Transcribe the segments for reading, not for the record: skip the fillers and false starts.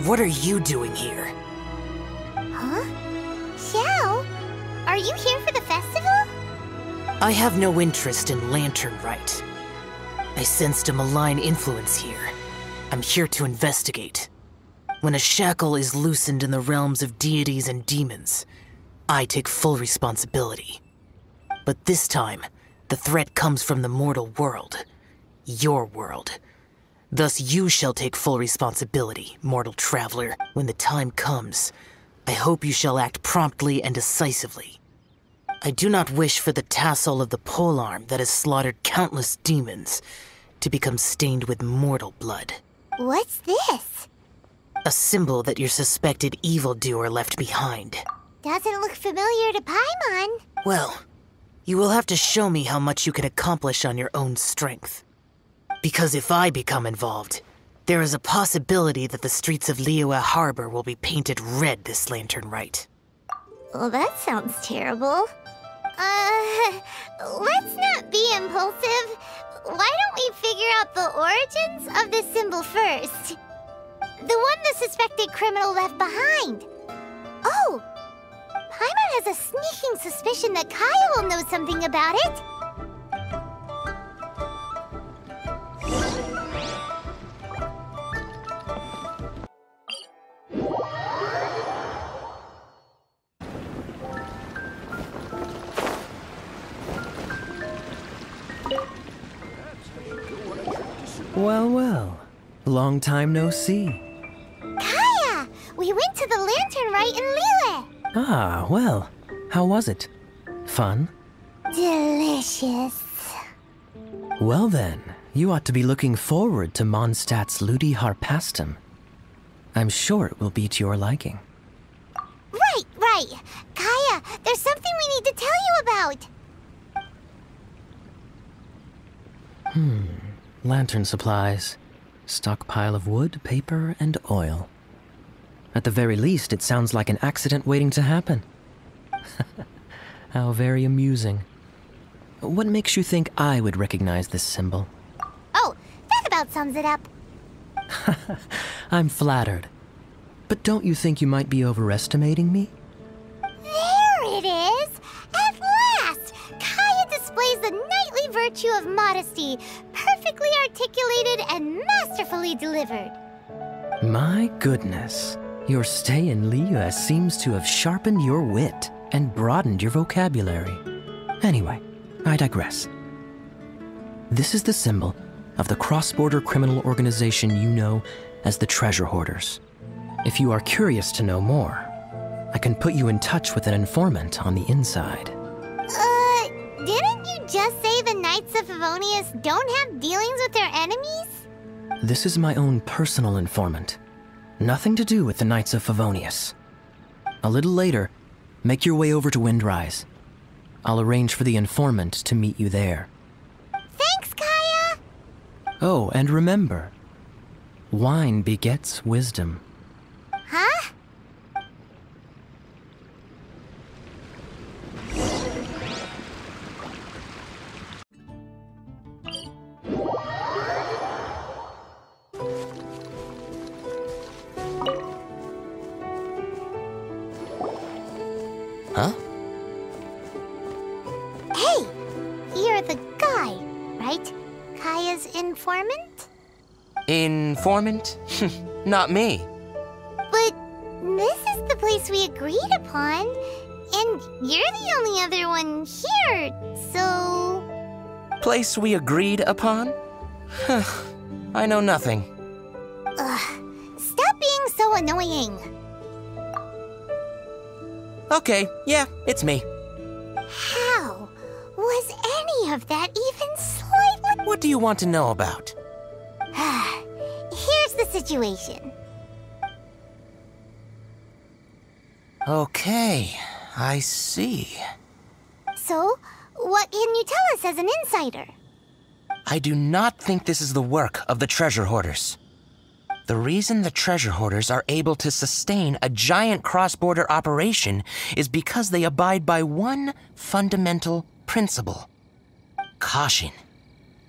What are you doing here? Huh? Xiao? Are you here for the festival? I have no interest in Lantern Rite. I sensed a malign influence here. I'm here to investigate. When a shackle is loosened in the realms of deities and demons, I take full responsibility. But this time, the threat comes from the mortal world. Your world. Thus you shall take full responsibility, mortal traveler. When the time comes, I hope you shall act promptly and decisively. I do not wish for the tassel of the polearm that has slaughtered countless demons to become stained with mortal blood. What's this? A symbol that your suspected evildoer left behind. Doesn't look familiar to Paimon. Well, you will have to show me how much you can accomplish on your own strength. Because if I become involved, there is a possibility that the streets of Liyue Harbor will be painted red this Lantern Rite. Well, that sounds terrible. Let's not be impulsive. Why don't we figure out the origins of this symbol first? The one the suspected criminal left behind. Oh! Paimon has a sneaking suspicion that Kaya will know something about it. Well, well. Long time no see. Kaya! We went to the Lantern Rite in Liyue. Ah, well. How was it? Fun? Delicious. Well then, you ought to be looking forward to Mondstadt's Ludi Harpastum. I'm sure it will be to your liking. Right. Kaya, there's something we need to tell you about. Lantern supplies. Stockpile of wood, paper, and oil. At the very least, it sounds like an accident waiting to happen. How very amusing. What makes you think I would recognize this symbol? Oh, that about sums it up. I'm flattered. But don't you think you might be overestimating me? There it is! At last! Kaya displays the knightly virtue of modesty, perfectly articulated and masterfully delivered. My goodness. Your stay in Liyue seems to have sharpened your wit and broadened your vocabulary. Anyway, I digress. This is the symbol of the cross-border criminal organization you know as the Treasure Hoarders. If you are curious to know more, I can put you in touch with an informant on the inside. Didn't you just say the Knights of Favonius don't have dealings with their enemies? This is my own personal informant. Nothing to do with the Knights of Favonius. A little later, make your way over to Windrise. I'll arrange for the informant to meet you there. Thanks, Kaya! Oh, and remember, wine begets wisdom. Huh? Huh? Hey! You're the guy, right? Kaya's informant? Informant? Not me. But this is the place we agreed upon, and you're the only other one here, so... Place we agreed upon? I know nothing. Stop being so annoying. Okay, yeah, it's me. How was any of that even slightly... What do you want to know about? Here's the situation. Okay, I see. So, what can you tell us as an insider? I do not think this is the work of the Treasure Hoarders. The reason the Treasure Hoarders are able to sustain a giant cross-border operation is because they abide by one fundamental principle. Caution.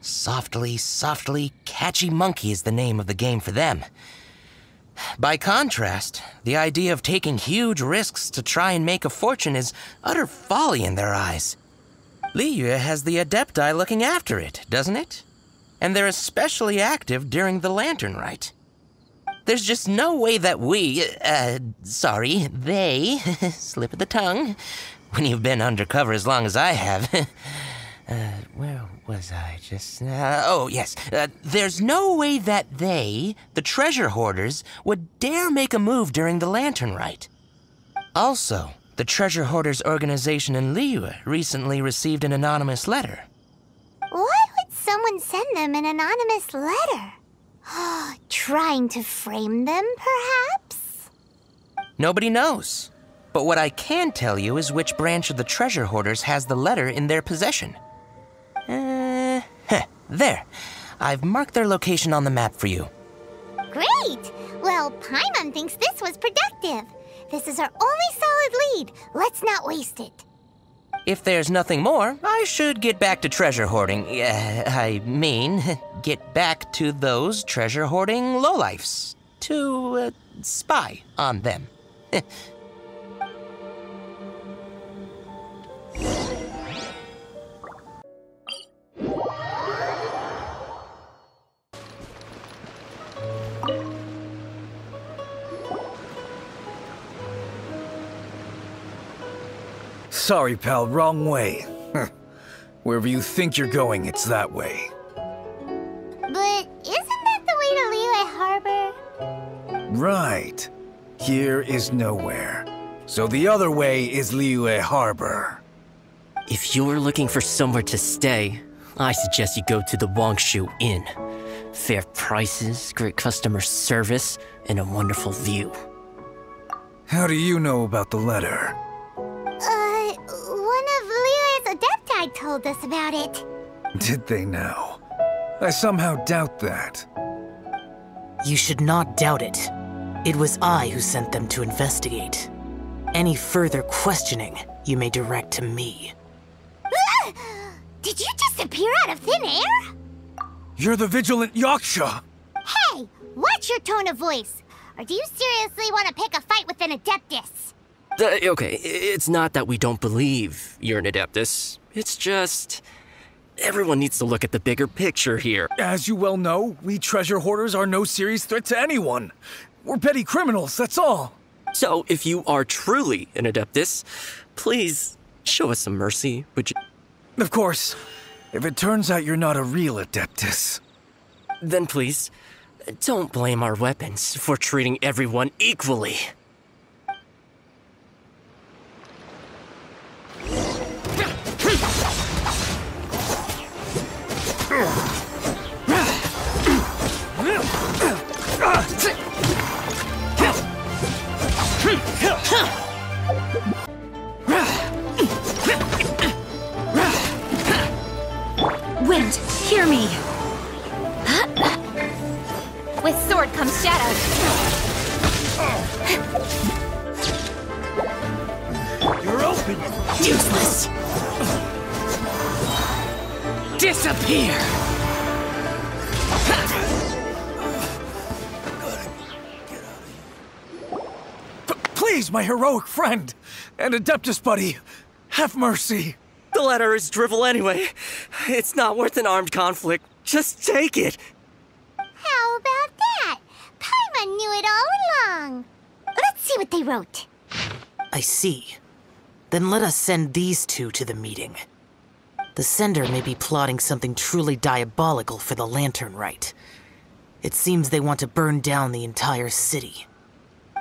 Softly, catchy monkey is the name of the game for them. By contrast, the idea of taking huge risks to try and make a fortune is utter folly in their eyes. Liyue has the Adepti looking after it, doesn't it? And they're especially active during the Lantern Rite. There's just no way that they, slip of the tongue, when you've been undercover as long as I have. Where was I just now? Oh, yes. There's no way that they, the treasure hoarders, would dare make a move during the Lantern Rite. Also, the treasure hoarders organization in Liyue recently received an anonymous letter. Why would someone send them an anonymous letter? Trying to frame them, perhaps? Nobody knows. But what I can tell you is which branch of the treasure hoarders has the letter in their possession. There. I've marked their location on the map for you. Great! Well, Paimon thinks this was productive. This is our only solid lead. Let's not waste it. If there's nothing more, I should get back to treasure hoarding. Get back to those treasure hoarding lowlifes. To, spy on them. Sorry, pal, wrong way. Wherever you think you're going, it's that way. But isn't that the way to Liyue Harbor? Right. Here is nowhere. So the other way is Liyue Harbor. If you're looking for somewhere to stay, I suggest you go to the Wangshu Inn. Fair prices, great customer service, and a wonderful view. How do you know about the letter? One of Liyue's Adepti told us about it. Did they now? I somehow doubt that. You should not doubt it. It was I who sent them to investigate. Any further questioning, you may direct to me. Did you just appear out of thin air? You're the vigilant Yaksha! Hey, watch your tone of voice. Or do you seriously want to pick a fight with an Adeptus? Okay, it's not that we don't believe you're an Adeptus. It's just... everyone needs to look at the bigger picture here. As you well know, we treasure hoarders are no serious threat to anyone. We're petty criminals, that's all. So, if you are truly an Adeptus, please show us some mercy, would you? Of course, if it turns out you're not a real Adeptus. Then please, don't blame our weapons for treating everyone equally. Wind, hear me! With sword comes shadow. You're open! Useless! Disappear! Please, my heroic friend and Adeptus buddy, have mercy. The letter is drivel anyway. It's not worth an armed conflict. Just take it. How about that? Paimon knew it all along. Let's see what they wrote. I see. Then let us send these two to the meeting. The sender may be plotting something truly diabolical for the Lantern Rite. It seems they want to burn down the entire city.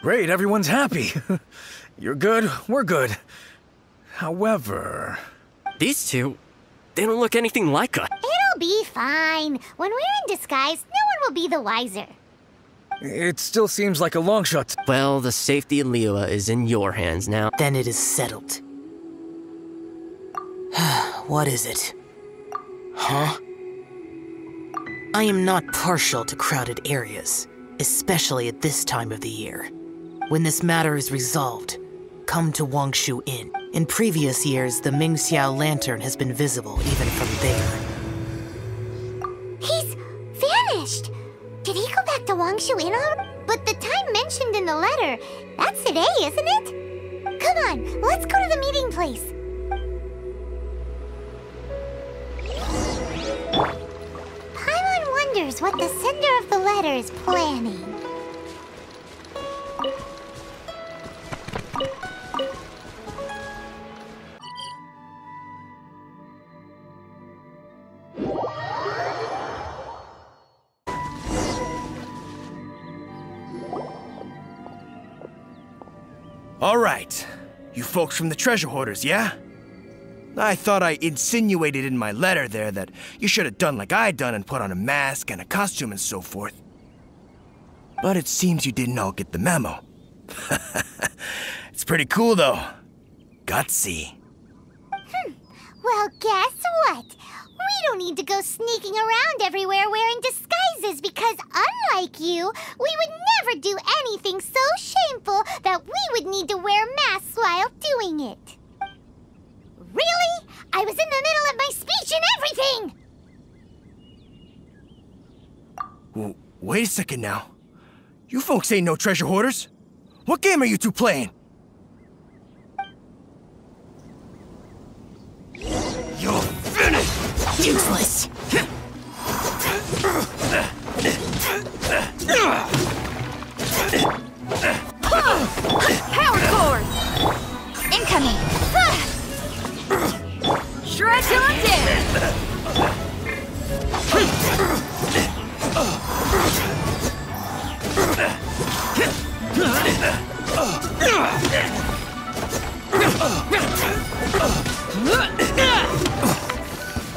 Great, everyone's happy. You're good, we're good. However... These two, they don't look anything like us. It'll be fine. When we're in disguise, no one will be the wiser. It still seems like a long shot. Well, the safety of Liyue is in your hands now. Then it is settled. What is it? Huh? I am not partial to crowded areas, especially at this time of the year. When this matter is resolved, come to Wangshu Inn. In previous years, the Ming Xiao lantern has been visible even from there. He's vanished! Did he go back to Wangshu Inn already? But but the time mentioned in the letter, that's today, isn't it? Come on, let's go to the meeting place. Paimon wonders what the sender of the letter is planning. All right, you folks from the treasure hoarders, yeah? I thought I insinuated in my letter there that you should have done like I'd done and put on a mask and a costume and so forth. But it seems you didn't all get the memo. It's pretty cool, though. Gutsy. Well, guess what? We don't need to go sneaking around everywhere wearing disguises because, unlike you, we would never do anything so shameful that we would need to wear masks while doing it. Really? I was in the middle of my speech and everything! Wait a second now. You folks ain't no treasure hoarders. What game are you two playing? You're finished! Useless! Power cord! Incoming! Shred till I'm dead!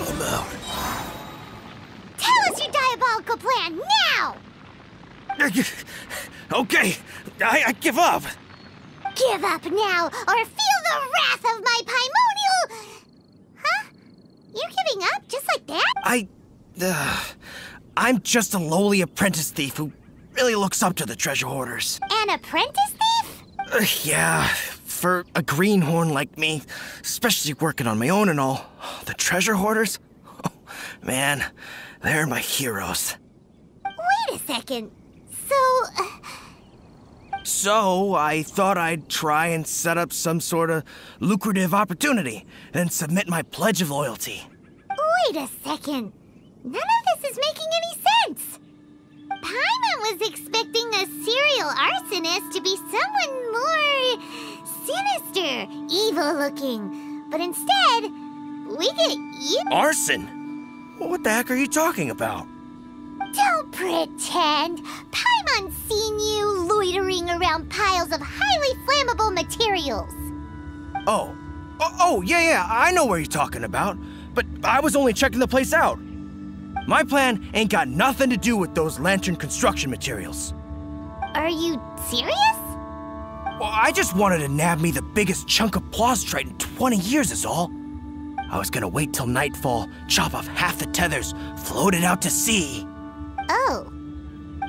I'm out. Tell us your diabolical plan, now! Okay, I give up. Give up now, or feel the wrath of my Paimonial... Huh? You're giving up just like that? I'm just a lowly apprentice thief who really looks up to the treasure hoarders. An apprentice thief? Yeah, for a greenhorn like me, especially working on my own and all, the treasure hoarders? Oh, man, they're my heroes. Wait a second. So, I thought I'd try and set up some sort of lucrative opportunity and submit my pledge of loyalty. Wait a second. None of this is making any sense. Paimon was expecting a serial arsonist to be someone more sinister, evil-looking. But instead, we get you. Arson? What the heck are you talking about? Don't pretend. Paimon's seen you loitering around piles of highly flammable materials. Oh, yeah, I know what you're talking about. But I was only checking the place out. My plan ain't got nothing to do with those lantern construction materials. Are you serious? Well, I just wanted to nab me the biggest chunk of plaustrite in 20 years is all. I was gonna wait till nightfall, chop off half the tethers, float it out to sea. Oh.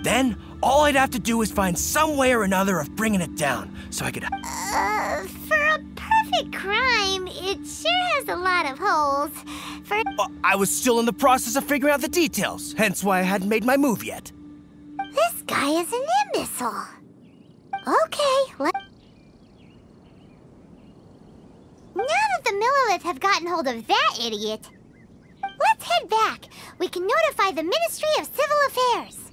Then, all I'd have to do is find some way or another of bringing it down, so I could... For a perfect crime, it sure has a lot of holes. I was still in the process of figuring out the details, hence why I hadn't made my move yet. This guy is an imbecile. Okay, now that the Millilith have gotten hold of that idiot, let's head back. We can notify the Ministry of Civil Affairs.